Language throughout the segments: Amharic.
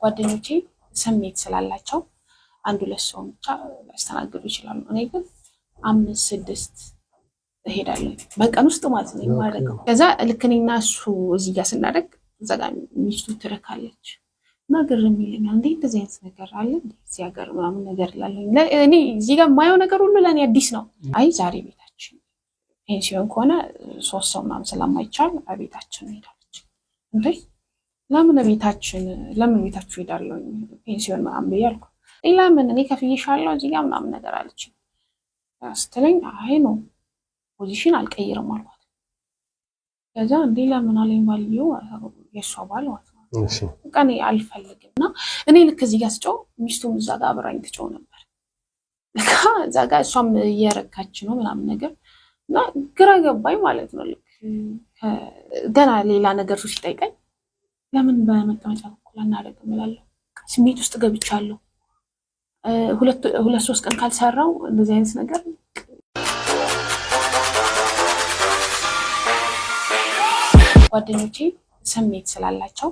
ጓደኞቼ ስሜት ስላላቸው አንዱ ለሰው ብቻ ሊያስተናግዱ ይችላሉ። እኔ ግን 5-6 እሄዳለሁ በቀን ውስጥ ማለት ነው የማደርገው። ከዛ ልክ እኔና እሱ እዚህ ጋር ስናደርግ እዛ ጋር ሚስቱ ትረካለች እና ግርም ይለኛል። እንዴ እንደዚህ አይነት ነገር አለ እዚህ ሀገር ምናምን ነገር እላለሁኝ። እኔ እዚህ ጋር የማየው ነገር ሁሉ ለእኔ አዲስ ነው። አይ ዛሬ ቤታችን ፔንሲዮን ከሆነ 3 ሰው ምናምን ስለማይቻል ቤታችን ሄዳለች። እንዴ ለምን ቤታችሁ ሄዳለሁ ፔንሲዮን ምናምን ብያለሁ። ለምን እኔ ከፍዬሻለሁ እዚህ ጋር ምናምን ነገር አለች ስትለኝ አይ ነው ፖዚሽን አልቀይርም አልኳት። ከዛ እንዴ ለምን አለኝ ባልየው የእሷ ባል ማለት ነው። በቃ እኔ አልፈልግም እና እኔ ልክ እዚህ ጋር ስጮህ ሚስቱም እዛ ጋር አብራኝ ትጮህ ነበር። ልክ እዛ ጋር እሷም እየረካች ነው ምናምን ነገር እና ግራ ገባኝ ማለት ነው። ልክ ገና ሌላ ነገር እሱ ሲጠይቀኝ ለምን በመቀመጫ በኩል አናደርግም እላለሁ። ስሜት ውስጥ ገብቻለሁ። 2-3 ቀን ካልሰራው እንደዚህ አይነት ነገር ጓደኞቼ ስሜት ስላላቸው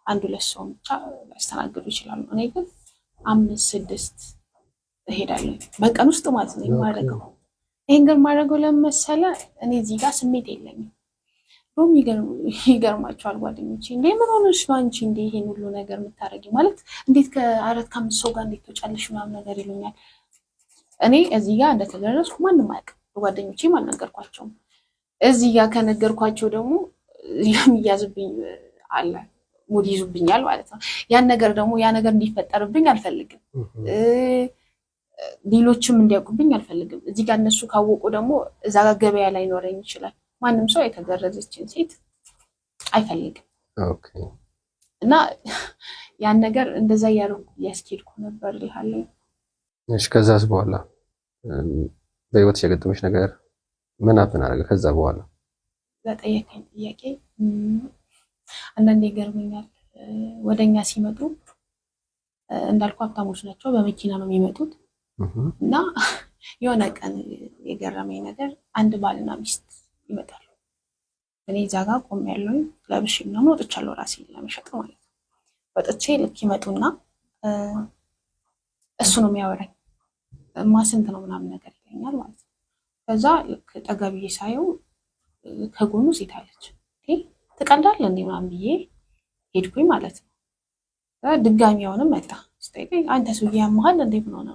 አንዱ ለሰው ብቻ ሊያስተናግዱ ይችላሉ። እኔ ግን 5-6 እሄዳለሁ በቀን ውስጥ ማለት ነው የማደርገው። ይሄን ግን ማድረገው ለመሰለ እኔ እዚህ ጋር ስሜት የለኝም። ሮም ይገርማቸዋል ጓደኞቼ። እንዴ ምን ሆነሽ ነው አንቺ እንዴ ይሄን ሁሉ ነገር የምታረጊ ማለት እንዴት ከ4-5 ሰው ጋር እንዴት ተጫለሽ ምናምን ነገር ይሉኛል። እኔ እዚህ ጋር እንደተደረስኩ ማንም አያውቅም። ጓደኞቼም አልነገርኳቸውም። እዚህ ጋር ከነገርኳቸው ደግሞ የሚያዝብኝ አለ ሙድ ይዙብኛል ማለት ነው። ያ ነገር እንዲፈጠርብኝ አልፈልግም። ሌሎችም እንዲያውቁብኝ አልፈልግም። እዚህ ጋር እነሱ ካወቁ ደግሞ እዛ ጋር ገበያ ላይ ኖረኝ ይችላል። ማንም ሰው የተገረዘችን ሴት አይፈልግም። ኦኬ እና ያን ነገር እንደዛ ያስኬድኩ ነበር ይላልኝ። እሺ ከዛስ በኋላ በህይወት የገጠመሽ ነገር ምን አደረገ? ከዛ በኋላ ለጠየቀኝ ጥያቄ አንዳንዴ ይገርመኛል። ወደኛ ሲመጡ እንዳልኩ ሀብታሞች ናቸው፣ በመኪና ነው የሚመጡት እና የሆነ ቀን የገረመኝ ነገር አንድ ባልና ሚስት ይመጣሉ። እኔ እዛ ጋር ቆሜያለሁኝ ለብሼ ምናምን ወጥቻለሁ ራሴን ለመሸጥ ማለት ነው። ወጥቼ ልክ ይመጡና እሱ ነው የሚያወራኝ ስንት ነው ምናምን ነገር ይለኛል ማለት ነው። ከዛ ልክ ጠገብዬ ሳየው ከጎኑ ሴት አለች። ትቀልዳለህ እንዴ ምናምን ብዬ ሄድኩኝ ማለት ነው። ድጋሚ አሁንም መጣ ስጠይቀኝ አንተ ሰውዬ ያመሃል እንዴ ምን ሆነ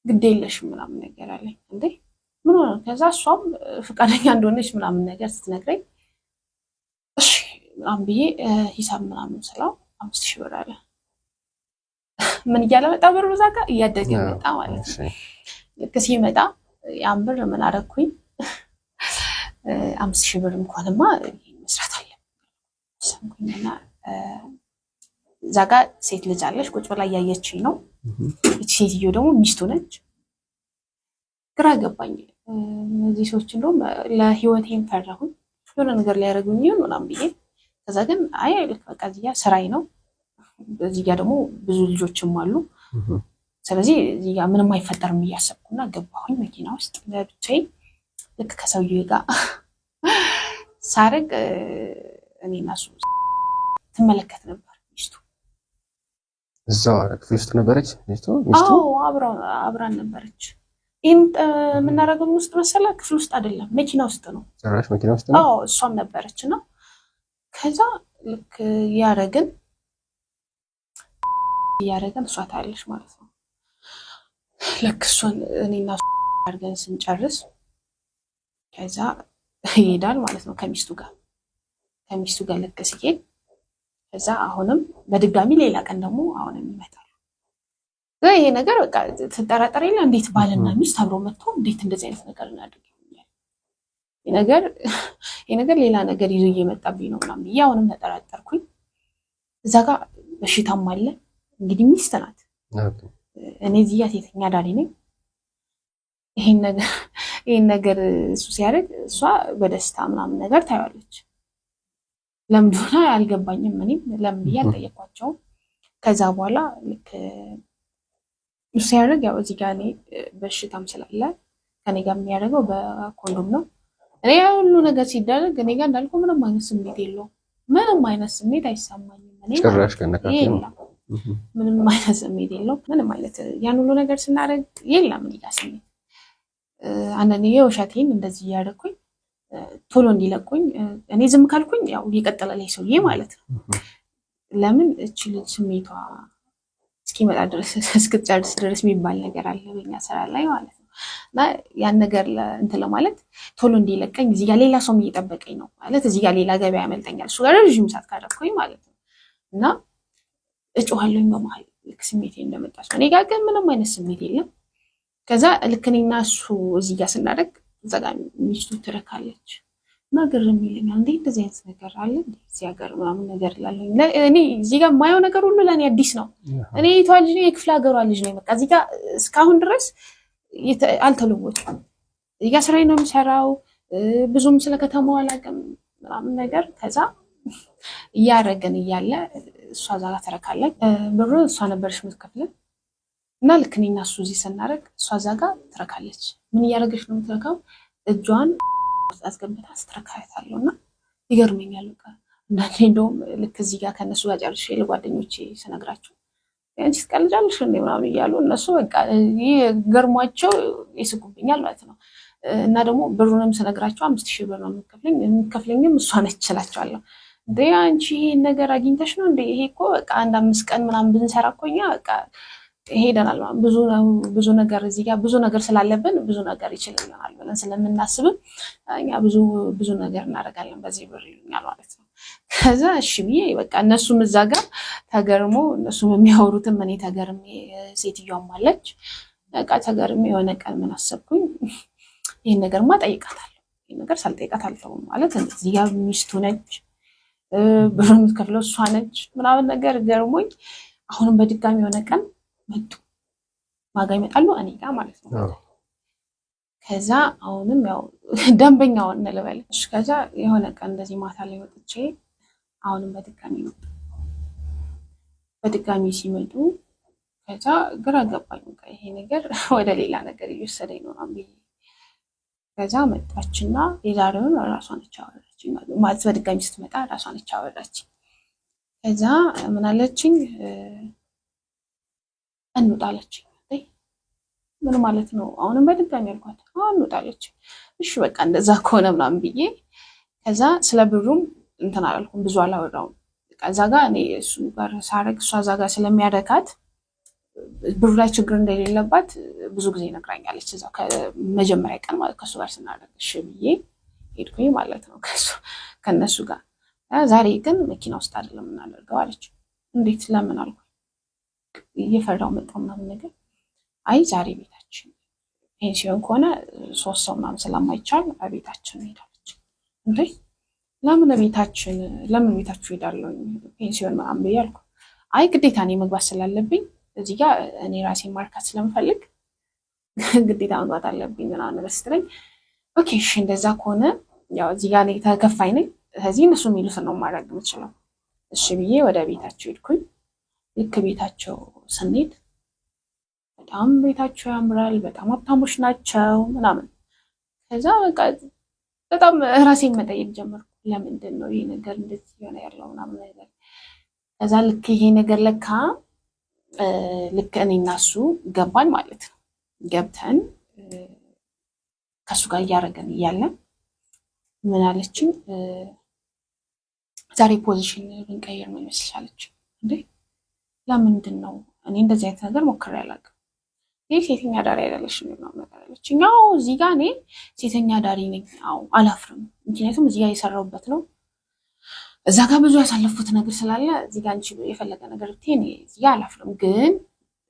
ግድ የለሽም ምናምን ነገር አለኝ። እንዴ ምን ሆነ? ከዛ እሷም ፍቃደኛ እንደሆነች ምናምን ነገር ስትነግረኝ እሺ ምናምን ብዬ ሂሳብ ምናምን ስለው 5000 ብር አለ። ምን እያለ መጣ? ብር በዛ ጋር እያደገ መጣ ማለት ነው። ልክ ሲመጣ ያን ብር ምን አደረኩኝ? 5000 ብር እንኳንማ መስራት አለብኝ። እዛ ጋር ሴት ልጅ አለች ቁጭ ብላ እያየችኝ ነው። እቺ ሴትዮ ደግሞ ሚስቱ ነች። ግራ ገባኝ። እነዚህ ሰዎች እንደውም ለህይወቴም ፈራሁኝ። የሆነ ነገር ሊያደርጉኝ ይሆን ምናምን ብዬ ከዛ ግን አይ ልክ በቃ እዚህ ጋር ስራዬ ነው። እዚህ ጋር ደግሞ ብዙ ልጆችም አሉ። ስለዚህ እዚህ ጋር ምንም አይፈጠርም እያሰብኩና ገባሁኝ መኪና ውስጥ ለብቻዬ። ልክ ከሰውዬው ጋር ሳረግ እኔና እሱ ትመለከት ነበር ሚስቱ። እዛው ክፍል ውስጥ ነበረች ሚስቱ? አዎ አብራን ነበረች። ይሄን የምናደርገው ውስጥ መሰለ ክፍል ውስጥ አይደለም መኪና ውስጥ ነው። ጭራሽ መኪና ውስጥ ነው? አዎ እሷም ነበረች እና ከዛ ልክ ያረግን እሷ ታያለች ማለት ነው። ልክ እሷን እኔና እሱ አድርገን ስንጨርስ ከዛ ይሄዳል ማለት ነው ከሚስቱ ጋር ልክ ሲሄድ ከዛ አሁንም በድጋሚ ሌላ ቀን ደግሞ አሁንም ይመጣል። ይሄ ነገር በቃ ተጠራጠረ ይላል። እንዴት ባልና ሚስት አብሮ መጥቶ እንዴት እንደዚህ አይነት ነገር እናድርግ ይላል። ይሄ ነገር ሌላ ነገር ይዞ እየመጣብኝ ነው ምናምን ብዬ አሁንም ተጠራጠርኩኝ። እዛ ጋር በሽታም አለ እንግዲህ ሚስት ናት። እኔ እዚህ ጋር ሴተኛ ዳሪ ነኝ። ይሄን ነገር እሱ ሲያደርግ እሷ በደስታ ምናምን ነገር ታያለች። ለምን ሆነ አልገባኝም። እኔም ለምን ብዬ አልጠየኳቸውም። ከዛ በኋላ ልክ እሱ ሲያደርግ ያው እዚህ ጋር እኔ በሽታም ስላለ ከኔ ጋር የሚያደርገው በኮንዶም ነው። እኔ ሁሉ ነገር ሲደረግ እኔ ጋር እንዳልኩ ምንም አይነት ስሜት የለውም። ምንም አይነት ስሜት አይሰማኝም። እኔ ጭራሽ ከነካከለ ምንም አይነት ስሜት የለውም። ምንም አይነት ያን ሁሉ ነገር ስናደርግ የለም እኔ ጋር ስሜት። አንዳንዴ የውሸቴን እንደዚህ እያደረኩኝ ቶሎ እንዲለቁኝ እኔ ዝም ካልኩኝ ያው እየቀጠለ ላይ ሰውዬ ማለት ነው። ለምን እቺ ልጅ ስሜቷ እስኪመጣ ድረስ እስክትጨርስ ድረስ የሚባል ነገር አለ በኛ ስራ ላይ ማለት ነው። እና ያን ነገር እንትን ለማለት ቶሎ እንዲለቀኝ እዚህ ጋር ሌላ ሰውም እየጠበቀኝ ነው ማለት እዚህ ጋር ሌላ ገበያ ያመልጠኛል እሱ ጋር ረዥም ሰዓት ካደረኩኝ ማለት ነው። እና እጮሃለሁኝ በመሀል ልክ ስሜቴ እንደመጣች እኔ ጋር ግን ምንም አይነት ስሜት የለም። ከዛ ልክ እኔና እሱ እዚህ ጋር ስናደርግ እዛ ጋር ሚስቱ ትረካለች እና ግርም ይለኛል። እንዴ እንደዚህ አይነት ነገር አለ እዚህ ሀገር ምናምን ነገር እላለሁኝ። እኔ እዚህ ጋር የማየው ነገር ሁሉ ለእኔ አዲስ ነው። እኔ የቷ ልጅ ነኝ? የክፍለ ሀገሯ ልጅ ነኝ። በቃ እዚህ ጋር እስካሁን ድረስ አልተለወጥኩም። እዚህ ጋር ስራዬ ነው የምሰራው። ብዙም ስለ ከተማው አላውቅም ምናምን ነገር። ከዛ እያደረግን እያለ እሷ እዛ ጋር ትረካለች። ብሩ እሷ ነበረች የምትከፍለን እና ልክ እኔና እሱ እዚህ ስናደርግ እሷ እዛ ጋር ትረካለች። ምን እያደረገች ነው የምትረካው? እጇን አስገብታ ስትረካያታለሁ እና ይገርመኛል። በቃ እንዳንዴ እንደውም ልክ እዚህ ጋር ከእነሱ ጋር ጨርሼ ለጓደኞቼ ስነግራቸው አንቺ ትቀልጃለሽ እንዴ ምናምን እያሉ እነሱ በቃ ገርሟቸው ይስቁብኛል ማለት ነው። እና ደግሞ ብሩንም ስነግራቸው 5000 ብር ነው የምትከፍለኝም እሷ ነች እላቸዋለሁ። እንዴ አንቺ ይሄን ነገር አግኝተሽ ነው እንዴ? ይሄ እኮ በቃ 1-5 ቀን ምናምን ብንሰራ እኮ እኛ በቃ ሄደናል። ብዙ ነገር እዚህ ጋር ብዙ ነገር ስላለብን ብዙ ነገር ይችልልናል ብለን ስለምናስብም እኛ ብዙ ነገር እናደርጋለን በዚህ ብር ይሉኛል ማለት ነው። ከዛ እሺ ብዬ በቃ እነሱም እዛ ጋር ተገርሞ እነሱም የሚያወሩትም እኔ ተገርሜ ሴትዮዋም አለች በቃ ተገርሜ የሆነ ቀን ምን አሰብኩኝ ይሄን ነገርማ ጠይቃታለሁ። ይሄን ነገር ሳልጠይቃት አልተውም ማለት እዚህ ጋር ሚስቱ ነች ብር የምትከፍለው እሷ ነች ምናምን ነገር ገርሞኝ አሁንም በድጋሚ የሆነ ቀን መጡ ማጋ ይመጣሉ እኔ ጋር ማለት ነው። ከዛ አሁንም ያው ደንበኛው እንልበልሽ። ከዛ የሆነ ቀን እንደዚህ ማታ ላይ ወጥቼ አሁንም በድጋሚ መጡ። በድጋሚ ሲመጡ ከዛ ግራ ገባኝ። በቃ ይሄ ነገር ወደ ሌላ ነገር እየወሰደኝ ነው አምቢ። ከዛ መጣችና የዛሬውን ራሷን አወራች ማለት በድጋሚ ስትመጣ ራሷን አወራች። ከዛ ምን አለችኝ? እንውጣለች። ምን ማለት ነው? አሁንም በድጋሚ አልኳት። እንውጣለች። እሺ በቃ እንደዛ ከሆነ ምናምን ብዬ ከዛ ስለ ብሩም እንትን አላልኩም፣ ብዙ አላወራውም። ከዛ ጋር እኔ እሱ ጋር ሳረግ እሷ እዛ ጋር ስለሚያደርጋት ብሩ ላይ ችግር እንደሌለባት ብዙ ጊዜ ነግራኛለች። እዛው ከመጀመሪያ ቀን ማለት ከሱ ጋር ስናደርግ እሺ ብዬ ሄድኩኝ ማለት ነው ከነሱ ጋር። ዛሬ ግን መኪና ውስጥ አይደለም የምናደርገው አለች። እንዴት ለምን አልኩ። እየፈራው መጣው ምናምን ነገር። አይ ዛሬ ቤታችን ፔንሲዮን ከሆነ 3 ሰው ምናምን ስለማይቻል ቤታችን ሄዳለች። እንዴ ለምን ቤታችሁ ሄዳለሁ ፔንሲዮን ምናምን ብያለሁ። አይ ግዴታ እኔ መግባት ስላለብኝ እዚህ ጋር እኔ ራሴን ማርካት ስለምፈልግ ግዴታ መግባት አለብኝ ምናምን ነገር ስትለኝ ኦኬ እሺ እንደዛ ከሆነ ያው እዚህ ጋር እኔ ተከፋይ ነኝ፣ ስለዚህ እነሱ የሚሉትን ነው ማድረግ የምችለው። እሺ ብዬ ወደ ቤታቸው ሄድኩኝ። ልክ ቤታቸው ስንሄድ በጣም ቤታቸው ያምራል፣ በጣም ሀብታሞች ናቸው ምናምን። ከዛ በቃ በጣም ራሴን መጠየቅ ጀመርኩ። ለምንድን ነው ይሄ ነገር እንደዚህ የሆነ ያለው ምናምን ነገር። ከዛ ልክ ይሄ ነገር ለካ ልክ እኔና እሱ ገባን ማለት ነው። ገብተን ከሱ ጋር እያደረገን እያለን ምን አለችኝ? ዛሬ ፖዚሽን ብንቀይር ምን ይመስልሻለች? እንዴ ለምንድን ነው? እኔ እንደዚህ አይነት ነገር ሞክሬ አላውቅም። ይህ ሴተኛ ዳሪ አይደለሽም ነው ነገር አለችኝ። ያው እዚህ ጋር እኔ ሴተኛ ዳሪ ነኝ፣ አዎ አላፍርም። ምክንያቱም እዚህ ጋር የሰራሁበት ነው። እዛ ጋር ብዙ ያሳለፉት ነገር ስላለ እዚህ ጋር አንቺ የፈለገ ነገር ብትይ እኔ እዚህ ጋር አላፍርም። ግን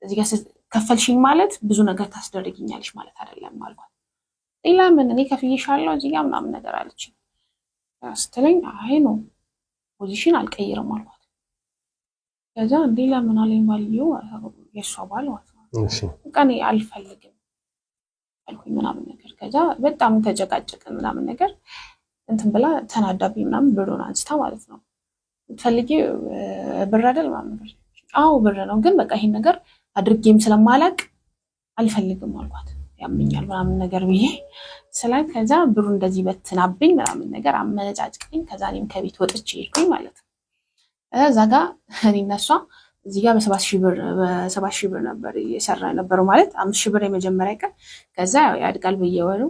እዚህ ጋር ከፈልሽኝ ማለት ብዙ ነገር ታስደርግኛለሽ ማለት አይደለም አልኳት። ሌላ ምን እኔ ከፍዬሻለሁ እዚህ ጋር ምናምን ነገር አለችኝ ስትለኝ አይ ነው ፖዚሽን አልቀይርም አልኳት። ከዛ እንዴ ለምን አለኝ ባልየው የእሷ ባል ማለት ነው። በቃ እኔ አልፈልግም አልኩኝ ምናምን ነገር። ከዛ በጣም ተጨቃጨቅን ምናምን ነገር እንትን ብላ ተናዳብኝ ምናምን ብሩን አንስታ ማለት ነው። ትፈልጊ ብር አይደል ምናምን ነገር። አዎ ብር ነው፣ ግን በቃ ይሄን ነገር አድርጌም ስለማላቅ አልፈልግም አልኳት። ያምኛል ምናምን ነገር ብዬ ስላት ከዛ ብሩ እንደዚህ በትናብኝ ምናምን ነገር አመነጫጭቀኝ። ከዛ እኔም ከቤት ወጥቼ ሄድኩኝ ማለት ነው። እዛ ጋ እኔ እና እሷ እዚህ ጋር በ7,000 ብር ነበር እየሰራ የነበረው ማለት 5,000 ብር የመጀመሪያ ቀን፣ ከዛ ያድጋል በየወሩ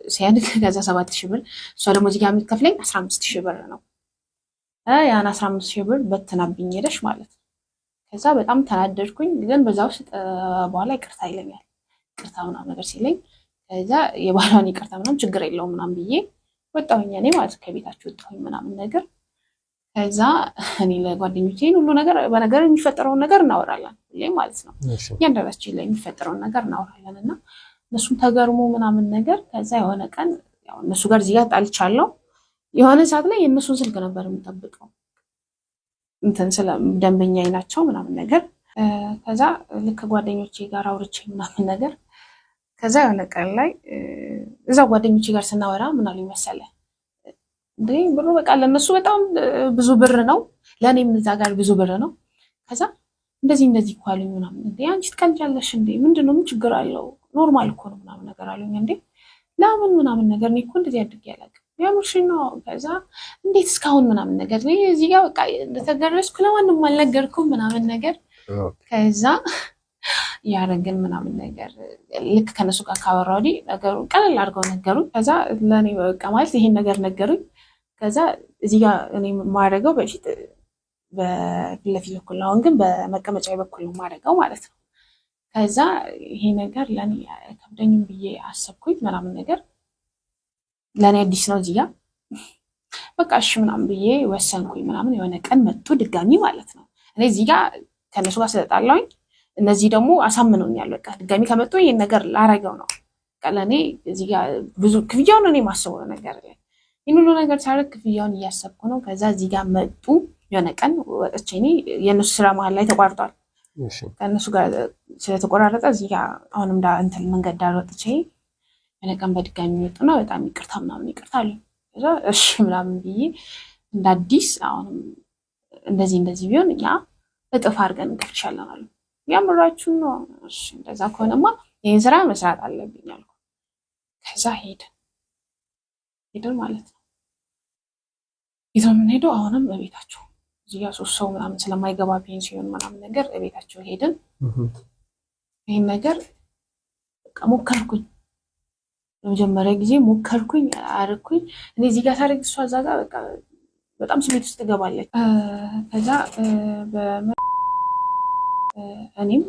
ሲያድግ ከዛ 7,000 ብር። እሷ ደግሞ እዚህ ጋር የምትከፍለኝ 15,000 ብር ነው። ያን 15,000 ብር በትናብኝ ሄደሽ ማለት ነው። ከዛ በጣም ተናደድኩኝ። ግን በዛ ውስጥ በኋላ ይቅርታ ይለኛል። ይቅርታ ምናምን ነገር ሲለኝ ከዛ የባህሏን ይቅርታ ምናምን ችግር የለውም ምናምን ብዬ ወጣሁኝ እኔ ማለት ከቤታችሁ ወጣሁኝ ምናምን ነገር። ከዛ እኔ ለጓደኞቼ ሁሉ ነገር በነገር የሚፈጠረውን ነገር እናወራለን ሁሌ ማለት ነው። እያንዳንዳችን ላይ የሚፈጠረውን ነገር እናወራለን እና እነሱም ተገርሞ ምናምን ነገር። ከዛ የሆነ ቀን ያው እነሱ ጋር እዚህ ጋር ጣልቻለሁ። የሆነ ሰዓት ላይ የእነሱን ስልክ ነበር የምጠብቀው እንትን ስለ ደንበኛ ናቸው ምናምን ነገር። ከዛ ልክ ጓደኞቼ ጋር አውርቼ ምናምን ነገር ከዛ የሆነ ቀን ላይ እዛ ጓደኞቼ ጋር ስናወራ ምን አሉኝ መሰለህ እንዴ ብሩ በቃ ለነሱ በጣም ብዙ ብር ነው፣ ለእኔም እዛ ጋር ብዙ ብር ነው። ከዛ እንደዚህ እኮ አሉኝ ምናምን። እንዴ አንቺ ትቀልጃለሽ እንዴ ምንድን ነው ምን ችግር አለው ኖርማል እኮ ነው ምናምን ነገር አሉኝ። እንዴ ለምን ምናምን ነገር እኔ እኮ እንደዚህ አድርጌ አላውቅም ያምርሽኝ ነው። ከዛ እንዴት እስካሁን ምናምን ነገር እዚህ ጋር በቃ እንደተገረዝኩ ለማንም አልነገርኩም ምናምን ነገር። ከዛ ያረግን ምናምን ነገር ልክ ከነሱ ጋር ካወራ ወዲህ ነገሩ ቀለል አድርገው ነገሩኝ። ከዛ ለእኔ በቃ ማለት ይሄን ነገር ነገሩኝ። ከዛ እዚህ ጋር እኔ ማድረገው በፊት በፊት ለፊት በኩል ነው፣ አሁን ግን በመቀመጫ በኩል ነው ማድረገው ማለት ነው። ከዛ ይሄ ነገር ለእኔ ከብደኝም ብዬ አሰብኩኝ ምናምን ነገር ለእኔ አዲስ ነው እዚህ ጋር በቃ እሺ ምናምን ብዬ ወሰንኩኝ ምናምን። የሆነ ቀን መጡ ድጋሚ ማለት ነው። እኔ እዚህ ጋር ከነሱ ጋር ስለጣላሁኝ እነዚህ ደግሞ አሳምነውኛል። በቃ ድጋሚ ከመጡ ይሄን ነገር ላረገው ነው። በቃ ለእኔ እዚህ ጋር ብዙ ክፍያውን እኔ ማስበው ነገር ላይ ይህን ሁሉ ነገር ሳደርግ ክፍያውን እያሰብኩ ነው። ከዛ እዚህ ጋር መጡ። የሆነ ቀን ወጥቼ እኔ የእነሱ ስራ መሀል ላይ ተቋርጧል። ከእነሱ ጋር ስለተቆራረጠ እዚህ ጋር አሁንም እንትን መንገድ ዳር ወጥቼ የሆነ ቀን በድጋሚ መጡና በጣም ይቅርታ ምናምን ይቅርታ አለኝ። ከዛ እሺ ምናምን ብዬ እንደ አዲስ አሁንም እንደዚህ ቢሆን እኛ እጥፍ አድርገን እንከፍልሻለን አሉ። ያምራችሁ ነው? እሺ እንደዛ ከሆነማ ይህን ስራ መስራት አለብኝ አልኩ። ከዛ ሄድን ማለት ነው። ይዘው የምንሄደው አሁንም በቤታቸው እዚህ ጋር 3 ሰው ምናምን ስለማይገባ ፔንሲዮን ምናምን ነገር በቤታቸው ሄድን። ይህን ነገር በቃ ሞከርኩኝ። ለመጀመሪያ ጊዜ ሞከርኩኝ አረኩኝ። እኔ እዚህ ጋር ታሪክ እሷ እዛ ጋር በቃ በጣም ስሜት ውስጥ ትገባለች። ከዛ እኔም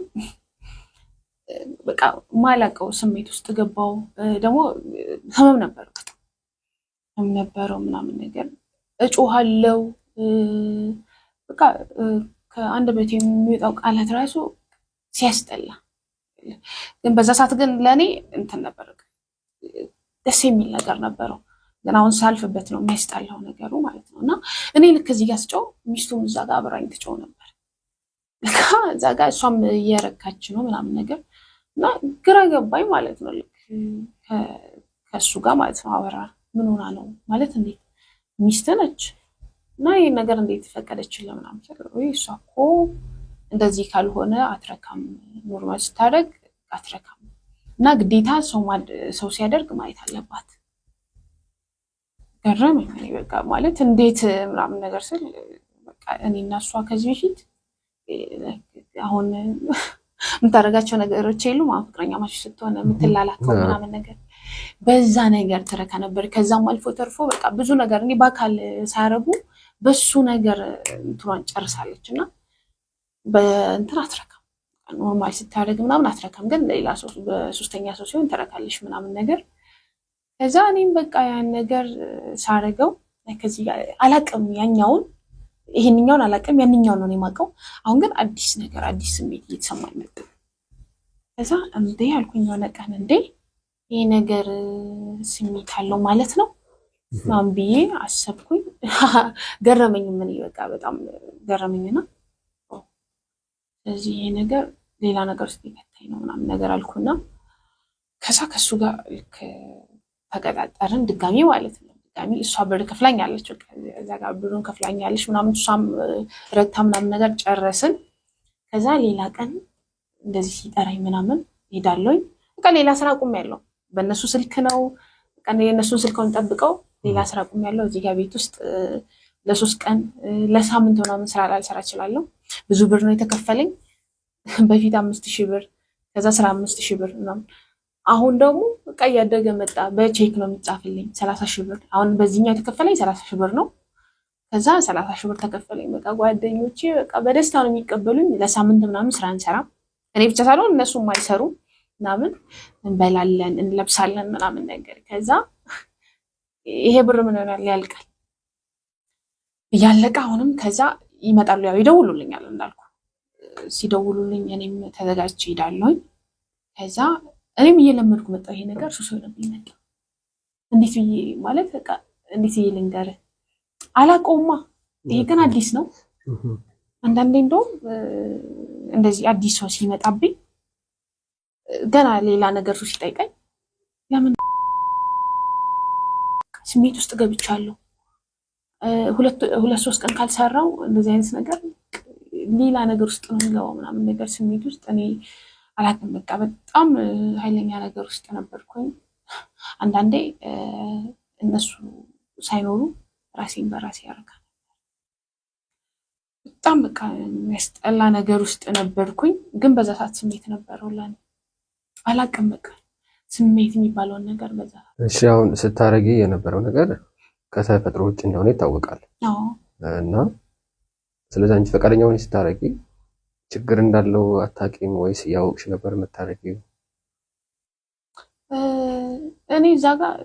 በቃ ማላቀው ስሜት ውስጥ ገባው። ደግሞ ህመም ነበረው ምናምን ነገር እጮሃለው። በቃ ከአንድ በት የሚወጣው ቃላት ራሱ ሲያስጠላ፣ ግን በዛ ሰዓት ግን ለእኔ እንትን ነበር ደስ የሚል ነገር ነበረው። ግን አሁን ሳልፍበት ነው የሚያስጠላው ነገሩ ማለት ነው። እና እኔ ልክ እዚህ ጋር ስጮህ ሚስቱም እዛ ጋር አብራኝ ትጮህ ነበር። ልክ እዛ ጋር እሷም እየረካች ነው ምናምን ነገር እና ግራ ገባኝ ማለት ነው። ልክ ከእሱ ጋር ማለት ነው አወራ። ምን ሆና ነው ማለት እንዴት ሚስት ነች እና ይህ ነገር እንዴት ፈቀደችልህ ምናምን ወይ እሷ እኮ እንደዚህ ካልሆነ አትረካም፣ ኖርማል ስታደርግ አትረካም እና ግዴታ ሰው ሲያደርግ ማየት አለባት። ገረመኝ በቃ ማለት እንዴት ምናምን ነገር ስል በቃ እኔና እሷ ከዚህ በፊት አሁን የምታደርጋቸው ነገሮች የሉም። አሁን ፍቅረኛ ማች ስትሆን የምትላላከው ምናምን ነገር በዛ ነገር ትረካ ነበር። ከዛም አልፎ ተርፎ በቃ ብዙ ነገር እኔ በአካል ሳያረጉ በሱ ነገር እንትሯን ጨርሳለች እና በእንትን አትረካም። ኖርማል ስታደርግ ምናምን አትረካም፣ ግን ሌላ ሰው በሶስተኛ ሰው ሲሆን ትረካለች ምናምን ነገር። ከዛ እኔም በቃ ያን ነገር ሳረገው ከዚህ ጋር አላቅም፣ ያኛውን ይሄንኛውን አላቅም፣ ያንኛውን ነው የማውቀው። አሁን ግን አዲስ ነገር አዲስ ስሜት እየተሰማኝ መጣ። ከዛ እንዴ አልኩኝ የሆነ ቀን እንዴ ይሄ ነገር ስሜት አለው ማለት ነው ማን ብዬ አሰብኩኝ። ገረመኝ። ምን በቃ በጣም ገረመኝና ስለዚህ ይሄ ነገር ሌላ ነገር ውስጥ ይከታኝ ነው ምናምን ነገር አልኩና ከዛ ከሱ ጋር ተቀጣጠርን ድጋሚ ማለት ነው። ድጋሚ እሷ ብር ከፍላኛለች፣ እዛ ጋር ብሩን ከፍላኛለች ምናምን እሷም ረግታ ምናምን ነገር ጨረስን። ከዛ ሌላ ቀን እንደዚህ ሲጠራኝ ምናምን ሄዳለሁኝ። በቃ ሌላ ስራ አቁሜያለሁ። በእነሱ ስልክ ነው በቃ የእነሱን ስልክውን ጠብቀው ሌላ ስራ አቁሜያለሁ። እዚህ ጋር ቤት ውስጥ ለ3 ቀን ለሳምንት ምናምን ስራ ላልሰራ እችላለሁ። ብዙ ብር ነው የተከፈለኝ። በፊት 5000 ብር ከዛ 15000 ብር ምናምን። አሁን ደግሞ በቃ እያደገ መጣ። በቼክ ነው የሚጻፍልኝ 30000 ብር። አሁን በዚህኛው የተከፈለኝ 30000 ብር ነው። ከዛ 30000 ብር ተከፈለኝ። በቃ ጓደኞቼ በቃ በደስታ ነው የሚቀበሉኝ። ለሳምንት ምናምን ስራ እንሰራም፣ እኔ ብቻ ሳልሆን እነሱም አይሰሩም ምናምን፣ እንበላለን እንለብሳለን ምናምን ነገር። ከዛ ይሄ ብር ምን ይሆናል ያልቃል፣ እያለቀ አሁንም ከዛ ይመጣሉ። ያው ይደውሉልኛል እንዳልኩ፣ ሲደውሉልኝ እኔም ተዘጋጅቼ ሄዳለሁኝ። ከዛ እኔም እየለመድኩ መጣሁ። ይሄ ነገር ሱስ ሆነብኝ መጣ። እንዴት ብዬ ማለት በቃ እንዴት ብዬ ልንገርህ አላውቀውማ። ይሄ ግን አዲስ ነው። አንዳንዴ እንደውም እንደዚህ አዲስ ሰው ሲመጣብኝ ገና ሌላ ነገር ሱስ ሲጠይቀኝ ለምን ስሜት ውስጥ ገብቻለሁ። ሁለት 3 ቀን ካልሰራው እንደዚህ አይነት ነገር ሌላ ነገር ውስጥ ነው የምገባው ምናምን ነገር ስሜት ውስጥ እኔ አላውቅም። በቃ በጣም ኃይለኛ ነገር ውስጥ ነበርኩኝ። አንዳንዴ እነሱ ሳይኖሩ ራሴን በራሴ ያደርጋል። በጣም በቃ የሚያስጠላ ነገር ውስጥ ነበርኩኝ። ግን በዛ ሰዓት ስሜት ነበረው ለኔ አላውቅም። በቃ ስሜት የሚባለውን ነገር በዛ። እሺ አሁን ስታረጊ የነበረው ነገር ከተፈጥሮ ውጭ እንደሆነ ይታወቃል። እና ስለዚህ አንቺ ፈቃደኛ ሆነሽ ስታረጊ ችግር እንዳለው አታውቂም ወይስ እያወቅሽ ነበር የምታረጊው? እኔ እዛ ጋር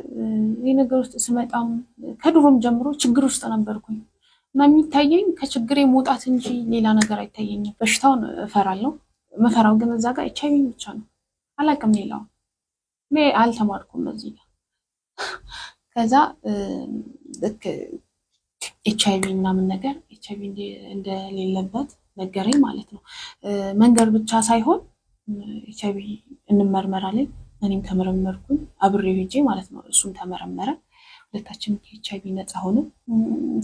ይህ ነገር ውስጥ ስመጣም ከድሮም ጀምሮ ችግር ውስጥ ነበርኩኝ እና የሚታየኝ ከችግሬ መውጣት እንጂ ሌላ ነገር አይታየኝም። በሽታውን እፈራለሁ። መፈራው ግን እዛ ጋር ኤች አይ ቪ ብቻ ነው። አላውቅም ሌላው እኔ አልተማርኩም እዚህ ጋር። ከዛ ልክ ኤች አይ ቪ ምናምን ነገር ኤች አይ ቪ እንደሌለበት ነገረኝ ማለት ነው። መንገር ብቻ ሳይሆን ኤች አይ ቪ እንመርመራለን። እኔም ተመረመርኩኝ አብሬው ሄጄ ማለት ነው። እሱም ተመረመረ። ሁለታችን ከኤች አይ ቪ ነፃ ሆነ።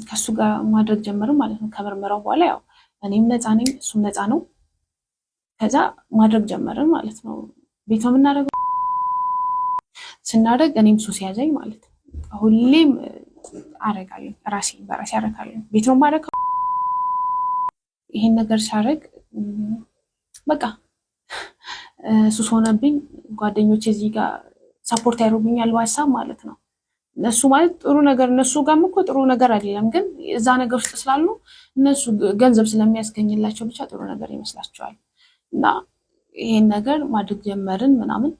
ከሱ ጋር ማድረግ ጀመርን ማለት ነው። ከመርመራው በኋላ ያው እኔም ነፃ ነኝ፣ እሱም ነፃ ነው። ከዛ ማድረግ ጀመርን ማለት ነው። ቤት ነው የምናደርገው። ስናደርግ እኔም ሱስ ያዘኝ ማለት ነው። ሁሌም አረጋለሁ፣ ራሴን በራሴ አረጋለሁ። ቤት ነው የማደርገው። ይሄን ነገር ሳደርግ በቃ ሱስ ሆነብኝ። ጓደኞቼ እዚህ ጋር ሰፖርት ያደርጉኛል በሀሳብ ማለት ነው። እነሱ ማለት ጥሩ ነገር፣ እነሱ ጋርም እኮ ጥሩ ነገር አይደለም፣ ግን እዛ ነገር ውስጥ ስላሉ እነሱ ገንዘብ ስለሚያስገኝላቸው ብቻ ጥሩ ነገር ይመስላቸዋል። እና ይሄን ነገር ማድረግ ጀመርን ምናምን።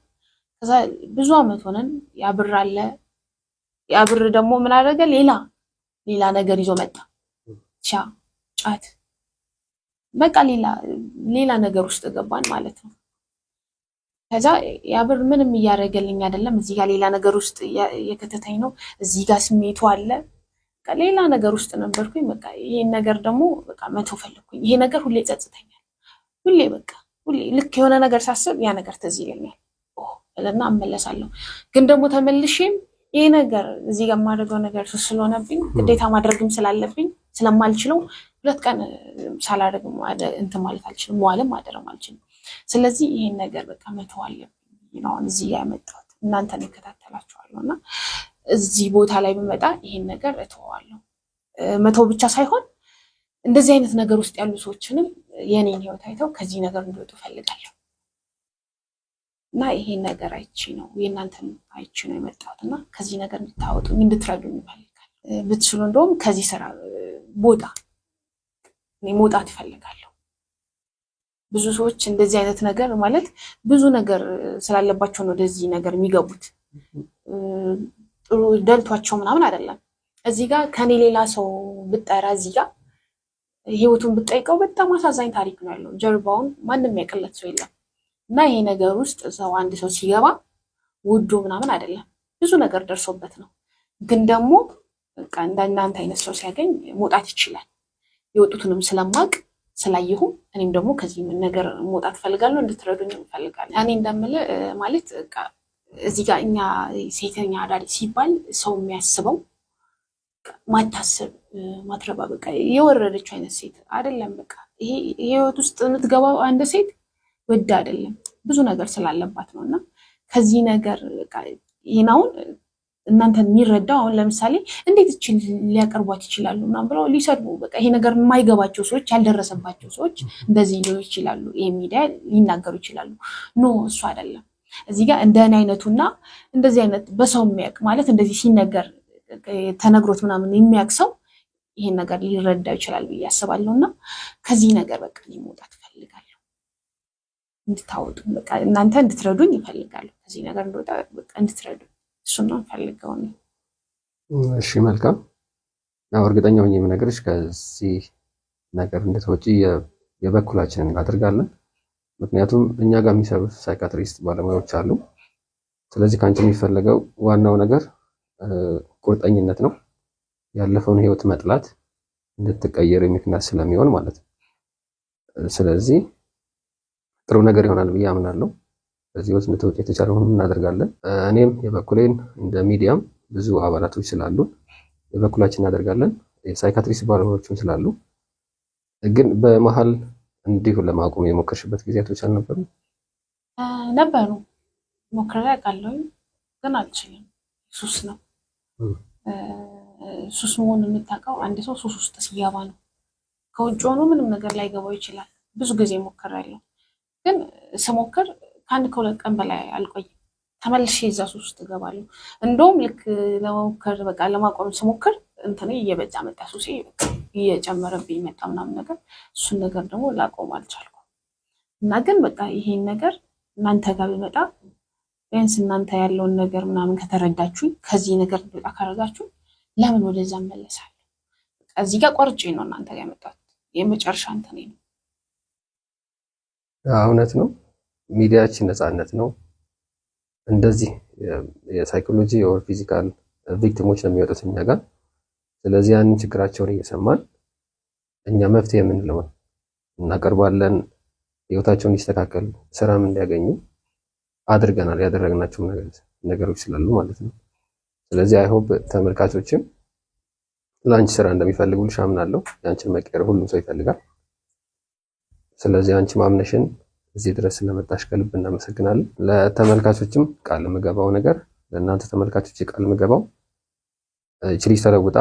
ከዛ ብዙ አመት ሆነን። ያብር አለ። ያብር ደግሞ ምን አደረገ? ሌላ ነገር ይዞ መጣ። ጫት፣ በቃ ሌላ ነገር ውስጥ ገባን ማለት ነው። ከዛ ያብር ምንም እያደረገልኝ አይደለም። እዚህ ጋር ሌላ ነገር ውስጥ የከተተኝ ነው። እዚህ ጋር ስሜቱ አለ። በቃ ሌላ ነገር ውስጥ ነበርኩኝ። በቃ ይሄን ነገር ደግሞ በቃ መተው ፈለኩኝ። ይሄ ነገር ሁሌ ጸጽተኛል። ሁሌ ልክ የሆነ ነገር ሳስብ ያ ነገር ትዝ ይለኛል እና እመለሳለሁ። ግን ደግሞ ተመልሼም ይሄ ነገር እዚህ ጋር የማደርገው ነገር ስለሆነብኝ ግዴታ ማድረግም ስላለብኝ ስለማልችለው 2 ቀን ሳላደርግ እንትን ማለት አልችልም፣ መዋልም ማደረም አልችልም። ስለዚህ ይሄን ነገር በቃ መተው አለብኝ ነው እዚህ ጋር ያመጣሁት። እናንተን እከታተላችኋለሁ እና እዚህ ቦታ ላይ ብመጣ ይሄን ነገር እተዋለሁ። መተው ብቻ ሳይሆን እንደዚህ አይነት ነገር ውስጥ ያሉ ሰዎችንም የኔን ህይወት አይተው ከዚህ ነገር እንዲወጡ ፈልጋለሁ። እና ይሄን ነገር አይቼ ነው የእናንተን አይቼ ነው የመጣሁት እና ከዚህ ነገር እንድታወጡኝ እንድትረዱኝ ይፈልጋል። ብትችሉ እንደውም ከዚህ ስራ እኔ መውጣት ይፈልጋለሁ። ብዙ ሰዎች እንደዚህ አይነት ነገር ማለት ብዙ ነገር ስላለባቸው ነው ወደዚህ ነገር የሚገቡት። ጥሩ ደልቷቸው ምናምን አይደለም። እዚህ ጋር ከኔ ሌላ ሰው ብጠራ እዚህ ጋር ህይወቱን ብጠይቀው በጣም አሳዛኝ ታሪክ ነው ያለው። ጀርባውን ማንም ያቀለት ሰው የለም። እና ይሄ ነገር ውስጥ አንድ ሰው ሲገባ ውዱ ምናምን አይደለም፣ ብዙ ነገር ደርሶበት ነው። ግን ደግሞ በቃ እንደናንተ አይነት ሰው ሲያገኝ መውጣት ይችላል። የወጡትንም ስለማቅ ስላየሁም እኔም ደግሞ ከዚህ ነገር መውጣት ፈልጋለሁ። እንድትረዱኝ ፈልጋለሁ። እኔ እንደምል ማለት በቃ እዚህ ጋር እኛ ሴተኛ አዳሪ ሲባል ሰው የሚያስበው ማታስብ ማትረባ በቃ የወረደችው አይነት ሴት አይደለም። በቃ ይሄ ህይወት ውስጥ የምትገባው አንድ ሴት ወድ አይደለም፣ ብዙ ነገር ስላለባት ነው። እና ከዚህ ነገር በቃ ይሄናውን እናንተን የሚረዳው አሁን ለምሳሌ እንዴት እቺ ሊያቀርቧት ይችላሉ ምናምን ብለው ሊሰድቡ በቃ ይሄ ነገር የማይገባቸው ሰዎች ያልደረሰባቸው ሰዎች እንደዚህ ሊሉ ይችላሉ። ይሄ ሚዲያ ሊናገሩ ይችላሉ። ኖ እሱ አይደለም። እዚህ ጋር እንደኔ አይነቱና እንደዚህ አይነት በሰው የሚያውቅ ማለት እንደዚህ ሲነገር ተነግሮት ምናምን የሚያውቅ ሰው ይሄን ነገር ሊረዳው ይችላል ብዬ አስባለሁና ከዚህ ነገር በቃ መውጣት እፈልጋለሁ። እንድታወጡ በቃ እናንተ እንድትረዱኝ እፈልጋለሁ። ከዚህ ነገር እንደወጣ በቃ እንድትረዱ እሱን ነው ፈልገው ነው። እሺ መልካም። ያው እርግጠኛ ሆኜ የምነግርሽ ከዚህ ነገር እንድትወጪ የበኩላችንን እናደርጋለን። ምክንያቱም እኛ ጋር የሚሰሩ ሳይካትሪስት ባለሙያዎች አሉ። ስለዚህ ከአንቺ የሚፈለገው ዋናው ነገር ቁርጠኝነት ነው። ያለፈውን ህይወት መጥላት እንድትቀየር ምክንያት ስለሚሆን ማለት ነው። ስለዚህ ጥሩ ነገር ይሆናል ብዬ አምናለሁ። በዚህ ወቅት እንድትወጪ የተቻለውን እናደርጋለን። እኔም የበኩሌን እንደ ሚዲያም ብዙ አባላቶች ስላሉ የበኩላችን እናደርጋለን። የሳይካትሪስት ባለሙያዎችም ስላሉ ግን በመሀል እንዲሁ ለማቆም የሞከርሽበት ጊዜያቶች አልነበሩ? ነበሩ። ሞክሬ አውቃለሁ ግን አልችልም። ሱስ ነው። ሱስ መሆን የምታውቀው አንድ ሰው ሱስ ውስጥ ሲገባ ነው። ከውጭ ሆኖ ምንም ነገር ላይገባው ይችላል። ብዙ ጊዜ ሞክሬያለሁ ግን ስሞክር ከአንድ ከሁለት ቀን በላይ አልቆይም። ተመልሼ እዛ ሱስ ውስጥ እገባለሁ። እንደውም ልክ ለመሞከር በቃ ለማቆም ስሞክር እንትኔ እየበዛ መጣ፣ ሱሴ እየጨመረብኝ መጣ ምናምን ነገር። እሱን ነገር ደግሞ ላቆም አልቻልኩም እና ግን በቃ ይሄን ነገር እናንተ ጋር ቢመጣ ቢያንስ እናንተ ያለውን ነገር ምናምን ከተረዳችሁኝ ከዚህ ነገር እንደወጣ ካረጋችሁ ለምን ወደዛ እመለሳለሁ? እዚህ ጋር ቆርጬ ነው እናንተ ጋር የመጣሁት። የመጨረሻ እንትኔ ነው። እውነት ነው። ሚዲያችን ነፃነት ነው። እንደዚህ የሳይኮሎጂ ኦር ፊዚካል ቪክቲሞች ነው የሚወጡት እኛ ጋር። ስለዚህ ያንን ችግራቸውን እየሰማን እኛ መፍትሄ የምንለውን እናቀርባለን። ህይወታቸውን እንዲስተካከል ስራም እንዲያገኙ አድርገናል። ያደረግናቸው ነገሮች ስላሉ ማለት ነው። ስለዚህ አይሆፕ ተመልካቾችም ለአንቺ ስራ እንደሚፈልጉልሽ አምናለሁ። የአንቺን መቀየር ሁሉም ሰው ይፈልጋል። ስለዚህ አንቺ ማምነሽን እዚህ ድረስ ስለመጣሽ ከልብ እናመሰግናለን። ለተመልካቾችም ቃል የምገባው ነገር ለእናንተ ተመልካቾች ቃል የምገባው እቺ ልጅ ተለውጣ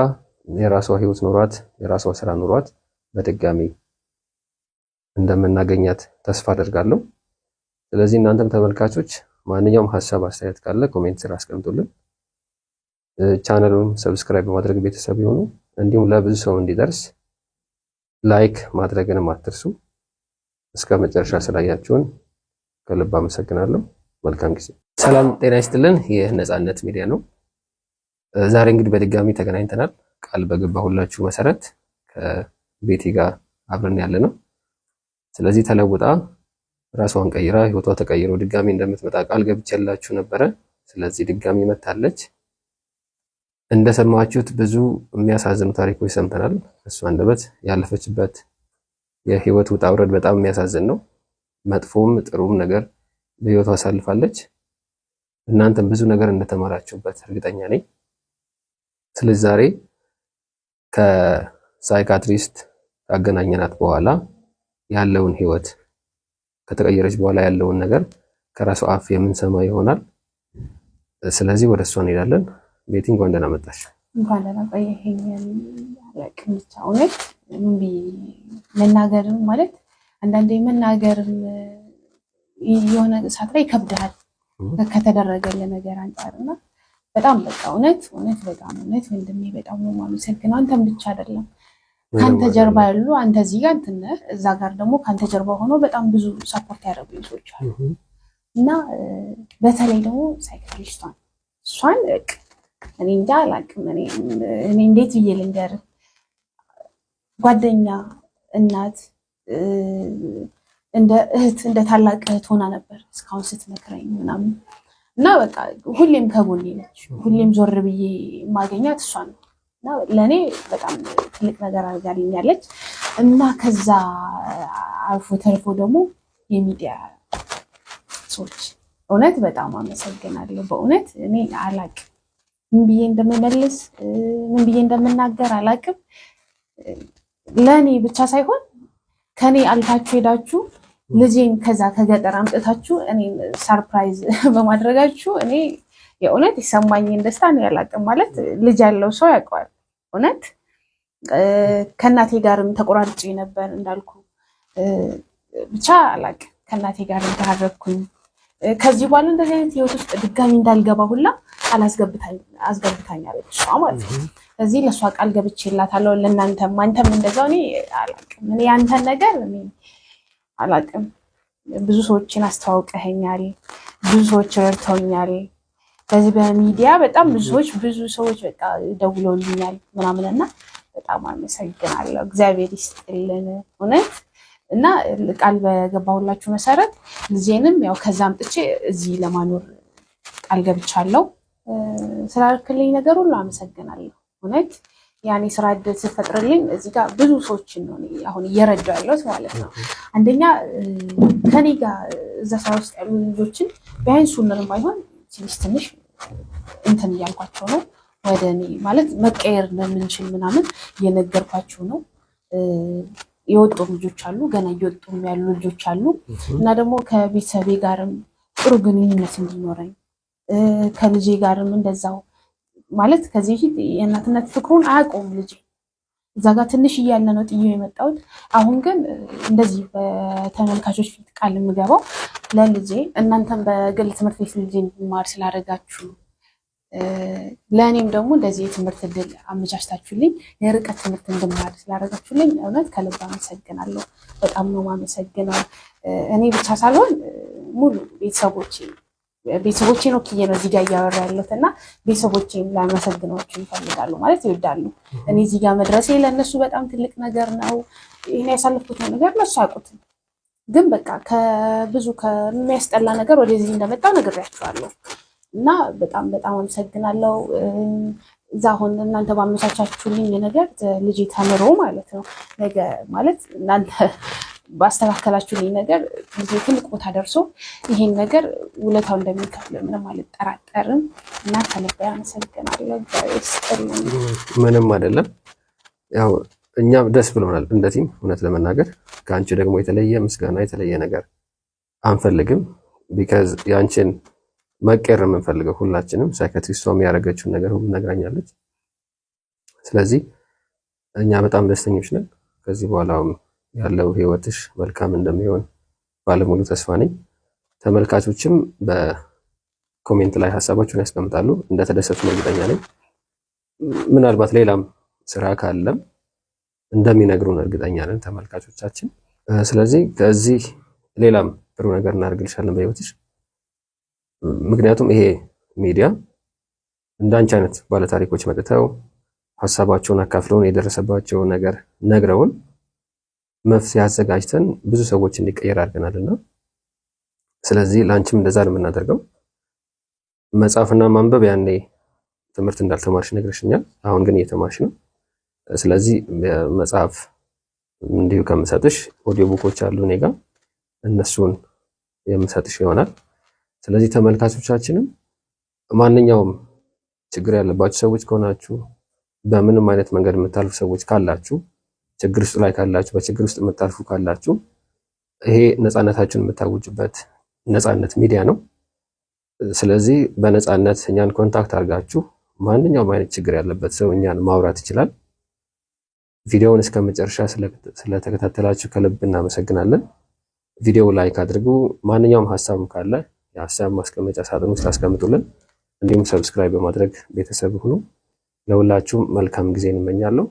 የራሷ ህይወት ኖሯት የራሷ ስራ ኖሯት በድጋሚ እንደምናገኛት ተስፋ አደርጋለሁ። ስለዚህ እናንተም ተመልካቾች ማንኛውም ሀሳብ አስተያየት ካለ ኮሜንት ስር አስቀምጡልን። ቻናሉን ሰብስክራይብ በማድረግ ቤተሰብ ይሁኑ። እንዲሁም ለብዙ ሰው እንዲደርስ ላይክ ማድረግንም አትርሱ። እስከ መጨረሻ ስላያችሁን ከልብ አመሰግናለሁ። መልካም ጊዜ። ሰላም ጤና ይስጥልን። ይህ ነፃነት ሚዲያ ነው። ዛሬ እንግዲህ በድጋሚ ተገናኝተናል። ቃል በገባሁላችሁ መሰረት ከቤቲ ጋር አብረን ያለ ነው። ስለዚህ ተለውጣ ራሷን ቀይራ ህይወቷ ተቀይሮ ድጋሚ እንደምትመጣ ቃል ገብቼላችሁ ነበረ። ስለዚህ ድጋሚ መታለች። እንደሰማችሁት ብዙ የሚያሳዝኑ ታሪኮች ሰምተናል። እሷ አንደበት ያለፈችበት የህይወት ውጣ ውረድ በጣም የሚያሳዝን ነው። መጥፎም ጥሩም ነገር በህይወቷ አሳልፋለች። እናንተም ብዙ ነገር እንደተማራችሁበት እርግጠኛ ነኝ። ስለዚህ ዛሬ ከሳይካትሪስት ካገናኘናት በኋላ ያለውን ህይወት ከተቀየረች በኋላ ያለውን ነገር ከራሷ አፍ የምንሰማ ይሆናል። ስለዚህ ወደ እሷ እንሄዳለን። ቤቲ እንኳን ደህና መጣሽ። እንኳን ደህና ቆየኸኝ። አላውቅም ብቻ እውነት መናገርም ማለት አንዳንዴ መናገርም የሆነ ሰዓት ላይ ይከብዳል ከተደረገልን ነገር አንጻርና በጣም በቃ እውነት በጣም እውነት ወንድሜ በጣም ነው የማመሰግነው። አንተም ብቻ አይደለም ካንተ ጀርባ ያሉ አንተ እዚህ ጋር እንትን እዛ ጋር ደግሞ ካንተ ጀርባ ሆኖ በጣም ብዙ ሰፖርት ያደረጉኝ ሰዎች አሉ እና በተለይ ደግሞ ሳይኮሎጂስቷን እሷን እኔ እንጃ አላውቅም። እኔ እንዴት ብዬ ልንገርህ? ጓደኛ፣ እናት፣ እንደ እህት እንደ ታላቅ እህት ሆና ነበር እስካሁን ስትመክረኝ ምናምን እና በቃ ሁሌም ከጎኔ ነች። ሁሌም ዞር ብዬ ማገኛት እሷን ነው እና ለእኔ በጣም ትልቅ ነገር አድርጋልኛለች እና ከዛ አልፎ ተርፎ ደግሞ የሚዲያ ሰዎች እውነት በጣም አመሰግናለሁ። በእውነት እኔ አላቅም ምን ብዬ እንደምመልስ ምን ብዬ እንደምናገር አላቅም። ለእኔ ብቻ ሳይሆን ከኔ አልፋችሁ ሄዳችሁ ልጄን ከዛ ከገጠር አምጥታችሁ እኔ ሰርፕራይዝ በማድረጋችሁ እኔ የእውነት የሰማኝን ደስታ ነው ያላቅም ማለት ልጅ ያለው ሰው ያውቀዋል። እውነት ከእናቴ ጋርም ተቆራርጬ ነበር እንዳልኩ ብቻ አላቅም ከእናቴ ጋር ተሃረኩኝ። ከዚህ በኋላ እንደዚህ አይነት ህይወት ውስጥ ድጋሚ እንዳልገባ ሁላ አስገብታኛለች እሷ ማለት ነው። ስለዚህ ለእሷ ቃል ገብቼላታለሁ። ለእናንተም አንተም እንደዛው። እኔ አላቅም እኔ ያንተን ነገር እኔ አላቅም። ብዙ ሰዎችን አስተዋውቀኸኛል፣ ብዙ ሰዎች ረድተውኛል። በዚህ በሚዲያ በጣም ብዙ ሰዎች በቃ ደውለውልኛል ምናምንና በጣም አመሰግናለሁ። እግዚአብሔር ይስጥልን እውነት እና ቃል በገባሁላችሁ መሰረት ልጄንም ያው ከዛ አምጥቼ እዚህ ለማኖር ቃል ገብቻለሁ። ስላልክልኝ ነገር ሁሉ አመሰግናለሁ እውነት። ያኔ ስራ ዕድል ስትፈጥርልኝ እዚህ ጋር ብዙ ሰዎችን ነው አሁን እየረዳሁ ያለሁት ማለት ነው። አንደኛ ከኔ ጋር እዛ ስራ ውስጥ ያሉ ልጆችን ቢያንስ ምንም አይሆን ትንሽ እንትን እያልኳቸው ነው ወደ እኔ ማለት መቀየር እንደምንችል ምናምን እየነገርኳቸው ነው። የወጡ ልጆች አሉ፣ ገና እየወጡ ያሉ ልጆች አሉ። እና ደግሞ ከቤተሰቤ ጋርም ጥሩ ግንኙነት እንዲኖረኝ ከልጄ ጋርም እንደዛው ማለት ከዚህ በፊት የእናትነት ፍቅሩን አያውቀውም ልጄ። እዛ ጋር ትንሽ እያለ ነው ጥዬው የመጣሁት። አሁን ግን እንደዚህ በተመልካቾች ፊት ቃል የምገባው ለልጄ እናንተም በግል ትምህርት ቤት ልጄ እንዲማር ስላደረጋችሁ ለእኔም ደግሞ እንደዚህ የትምህርት እድል አመቻችታችሁልኝ የርቀት ትምህርት እንድማር ስላደረጋችሁልኝ እውነት ከልብ አመሰግናለሁ። በጣም ነው የማመሰግነው። እኔ ብቻ ሳልሆን ሙሉ ቤተሰቦቼን ወክዬ ነው እዚህ ጋር እያወራ ያለሁት እና ቤተሰቦቼም ላመሰግናቸው ይፈልጋሉ ማለት ይወዳሉ። እኔ እዚህ ጋር መድረሴ ለእነሱ በጣም ትልቅ ነገር ነው። ይህን ያሳለፍኩት ነገር እነሱ አያውቁትም፣ ግን በቃ ከብዙ ከሚያስጠላ ነገር ወደዚህ እንደመጣው ነግሬያቸዋለሁ እና በጣም አመሰግናለሁ። እዛ አሁን እናንተ ባመቻቻችሁልኝ ነገር ልጅ ተምሮ ማለት ነው ነገ ማለት እናንተ ባስተካከላችሁልኝ ነገር ልጅ ትልቅ ቦታ ደርሶ ይሄን ነገር ውለታው እንደሚከፍል ምንም አልጠራጠርም እና ከልብ አመሰግናለሁ። ምንም አይደለም። ያው እኛም ደስ ብሎናል እንደ ቲም እውነት ለመናገር ከአንቺ ደግሞ የተለየ ምስጋና የተለየ ነገር አንፈልግም። ቢካዝ ያንቺን መቀየር የምንፈልገው ሁላችንም። ሳይካትሪስቷም ያደረገችውን ነገር ሁሉ ነግራኛለች። ስለዚህ እኛ በጣም ደስተኞች ነን። ከዚህ በኋላም ያለው ህይወትሽ መልካም እንደሚሆን ባለሙሉ ተስፋ ነኝ። ተመልካቾችም በኮሜንት ላይ ሀሳባቸውን ያስቀምጣሉ፣ እንደተደሰቱ እርግጠኛ ነኝ። ምናልባት ሌላም ስራ ካለም እንደሚነግሩን እርግጠኛ ነን ተመልካቾቻችን። ስለዚህ ከዚህ ሌላም ጥሩ ነገር እናደርግልሻለን በህይወትሽ። ምክንያቱም ይሄ ሚዲያ እንዳንቺ አይነት ባለታሪኮች መጥተው ሀሳባቸውን አካፍለውን የደረሰባቸው ነገር ነግረውን መፍትሄ አዘጋጅተን ብዙ ሰዎች እንዲቀየር አድርገናልና ስለዚህ ላንቺም እንደዛ ነው የምናደርገው። መጽሐፍና ማንበብ ያኔ ትምህርት እንዳልተማርሽ ነግረሽኛል። አሁን ግን እየተማርሽ ነው። ስለዚህ መጽሐፍ እንዲሁ ከምሰጥሽ ኦዲዮ ቡኮች አሉ እኔ ጋር እነሱን የምሰጥሽ ይሆናል። ስለዚህ ተመልካቾቻችንም ማንኛውም ችግር ያለባችሁ ሰዎች ከሆናችሁ በምንም አይነት መንገድ የምታልፉ ሰዎች ካላችሁ ችግር ውስጥ ላይ ካላችሁ በችግር ውስጥ የምታልፉ ካላችሁ ይሄ ነፃነታችሁን የምታውጁበት ነፃነት ሚዲያ ነው። ስለዚህ በነፃነት እኛን ኮንታክት አድርጋችሁ ማንኛውም አይነት ችግር ያለበት ሰው እኛን ማውራት ይችላል። ቪዲዮውን እስከመጨረሻ ስለተከታተላችሁ ከልብ እናመሰግናለን። ቪዲዮው ላይክ አድርጉ። ማንኛውም ሀሳብ ካለ የሀሳብ ማስቀመጫ ሳጥን ውስጥ አስቀምጡልን። እንዲሁም ሰብስክራይብ በማድረግ ቤተሰብ ሁኑ። ለሁላችሁም መልካም ጊዜ እንመኛለሁ።